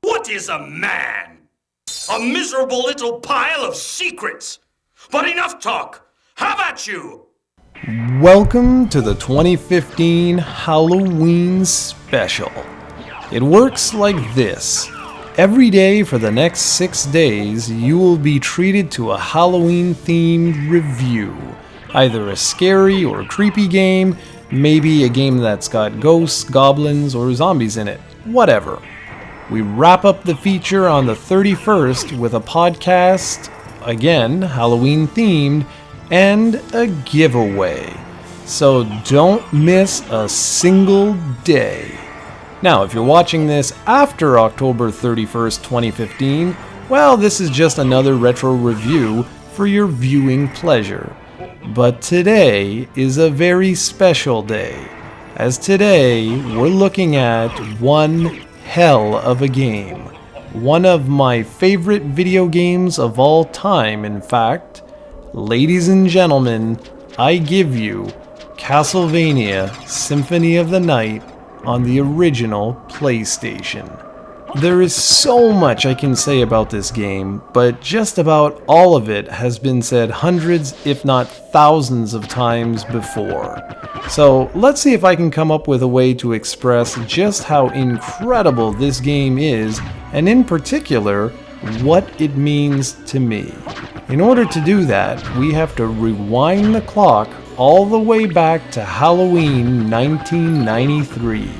What is a man? A miserable little pile of secrets. But enough talk. Have at you! Welcome to the 2015 Halloween special. It works like this. Every day for the next 6 days, you will be treated to a Halloween-themed review. Either a scary or creepy game, maybe a game that's got ghosts, goblins, or zombies in it. Whatever. We wrap up the feature on the 31st with a podcast, again, Halloween-themed, and a giveaway. So don't miss a single day. Now, if you're watching this after October 31st, 2015, well, this is just another retro review for your viewing pleasure. But today is a very special day, as today we're looking at one hell of a game. One of my favorite video games of all time, in fact. Ladies and gentlemen, I give you Castlevania Symphony of the Night on the original PlayStation. There is so much I can say about this game, but just about all of it has been said hundreds, if not thousands of times before. So let's see if I can come up with a way to express just how incredible this game is, and in particular, what it means to me. In order to do that, we have to rewind the clock all the way back to Halloween 1993.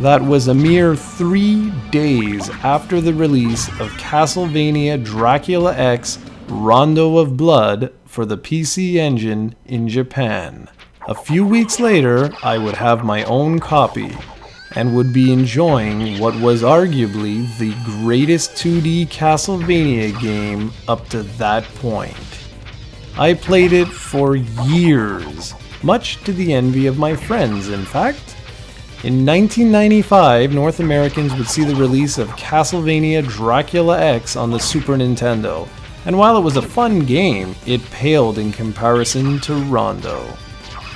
That was a mere 3 days after the release of Castlevania Dracula X Rondo of Blood for the PC Engine in Japan. A few weeks later, I would have my own copy and would be enjoying what was arguably the greatest 2D Castlevania game up to that point. I played it for years, much to the envy of my friends, in fact. In 1995, North Americans would see the release of Castlevania Dracula X on the Super Nintendo, and while it was a fun game, it paled in comparison to Rondo.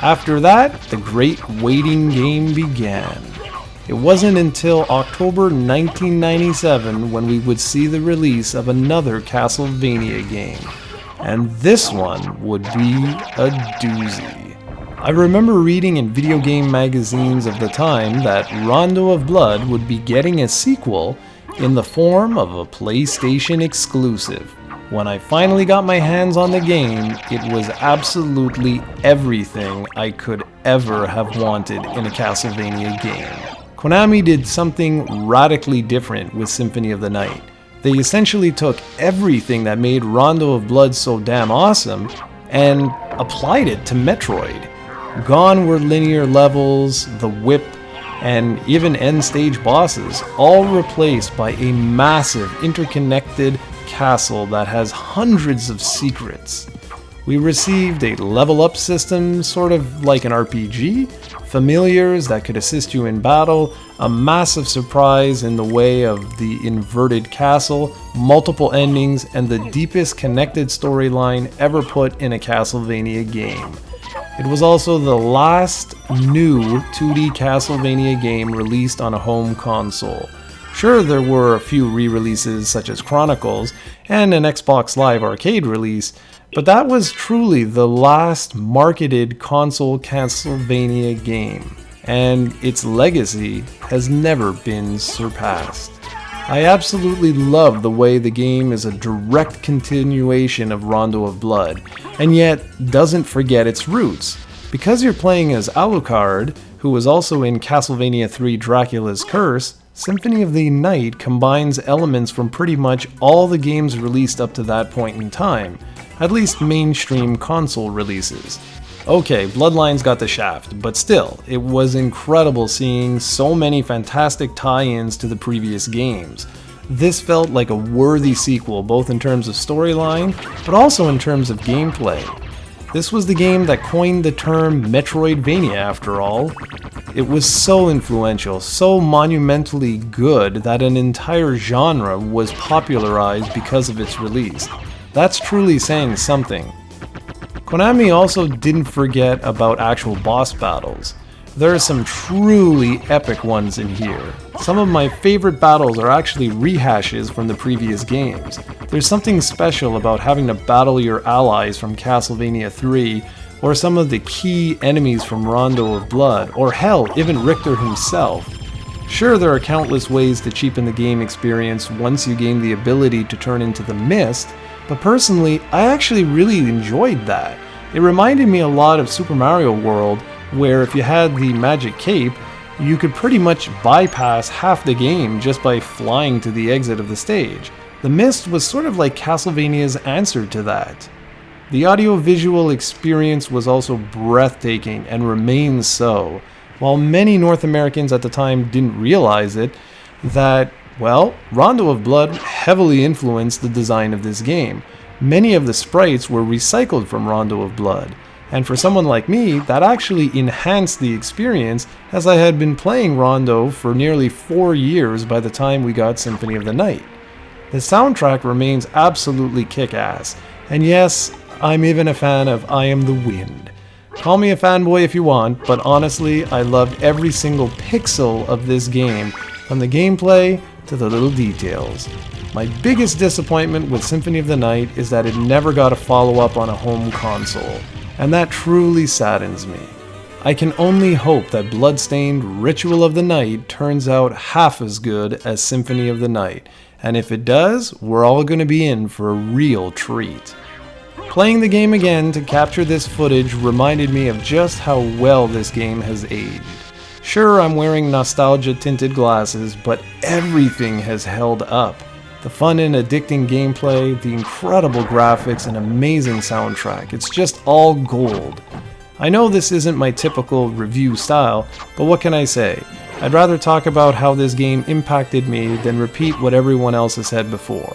After that, the great waiting game began. It wasn't until October 1997 when we would see the release of another Castlevania game, and this one would be a doozy. I remember reading in video game magazines of the time that Rondo of Blood would be getting a sequel in the form of a PlayStation exclusive. When I finally got my hands on the game, it was absolutely everything I could ever have wanted in a Castlevania game. Konami did something radically different with Symphony of the Night. They essentially took everything that made Rondo of Blood so damn awesome and applied it to Metroid. Gone were linear levels, the whip, and even end-stage bosses, all replaced by a massive interconnected castle that has hundreds of secrets. We received a level-up system, sort of like an RPG, familiars that could assist you in battle, a massive surprise in the way of the inverted castle, multiple endings, and the deepest connected storyline ever put in a Castlevania game. It was also the last new 2D Castlevania game released on a home console. Sure, there were a few re-releases such as Chronicles and an Xbox Live Arcade release, but that was truly the last marketed console Castlevania game, and its legacy has never been surpassed. I absolutely love the way the game is a direct continuation of Rondo of Blood, and yet doesn't forget its roots. Because you're playing as Alucard, who was also in Castlevania III Dracula's Curse, Symphony of the Night combines elements from pretty much all the games released up to that point in time, at least mainstream console releases. Okay, Bloodlines got the shaft, but still, it was incredible seeing so many fantastic tie-ins to the previous games. This felt like a worthy sequel both in terms of storyline, but also in terms of gameplay. This was the game that coined the term Metroidvania after all. It was so influential, so monumentally good that an entire genre was popularized because of its release. That's truly saying something. Konami also didn't forget about actual boss battles. There are some truly epic ones in here. Some of my favorite battles are actually rehashes from the previous games. There's something special about having to battle your allies from Castlevania 3, or some of the key enemies from Rondo of Blood, or hell, even Richter himself. Sure, there are countless ways to cheapen the game experience once you gain the ability to turn into the Mist, but personally, I actually really enjoyed that. It reminded me a lot of Super Mario World, where if you had the magic cape, you could pretty much bypass half the game just by flying to the exit of the stage. The Mist was sort of like Castlevania's answer to that. The audio-visual experience was also breathtaking and remains so. While many North Americans at the time didn't realize it, that, well, Rondo of Blood heavily influenced the design of this game. Many of the sprites were recycled from Rondo of Blood. And for someone like me, that actually enhanced the experience, as I had been playing Rondo for nearly 4 years by the time we got Symphony of the Night. The soundtrack remains absolutely kick-ass, and yes, I'm even a fan of I Am the Wind. Call me a fanboy if you want, but honestly, I loved every single pixel of this game, from the gameplay to the little details. My biggest disappointment with Symphony of the Night is that it never got a follow-up on a home console, and that truly saddens me. I can only hope that Bloodstained Ritual of the Night turns out half as good as Symphony of the Night, and if it does, we're all going to be in for a real treat. Playing the game again to capture this footage reminded me of just how well this game has aged. Sure, I'm wearing nostalgia-tinted glasses, but everything has held up. The fun and addicting gameplay, the incredible graphics, and amazing soundtrack. It's just all gold. I know this isn't my typical review style, but what can I say? I'd rather talk about how this game impacted me than repeat what everyone else has said before.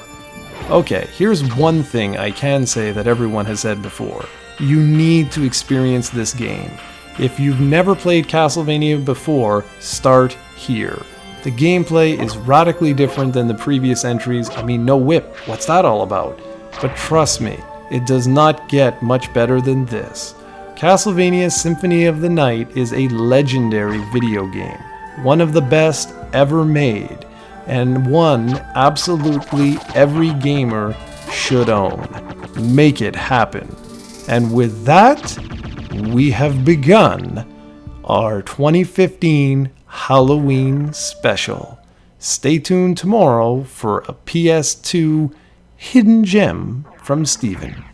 Okay, here's one thing I can say that everyone has said before. You need to experience this game. If you've never played Castlevania before, start here. The gameplay is radically different than the previous entries. I mean, no whip, what's that all about? But trust me, it does not get much better than this. Castlevania Symphony of the Night is a legendary video game, one of the best ever made, and one absolutely every gamer should own. Make it happen. And with that, we have begun our 2015 Halloween special. Stay tuned tomorrow for a PS2 hidden gem from Steven.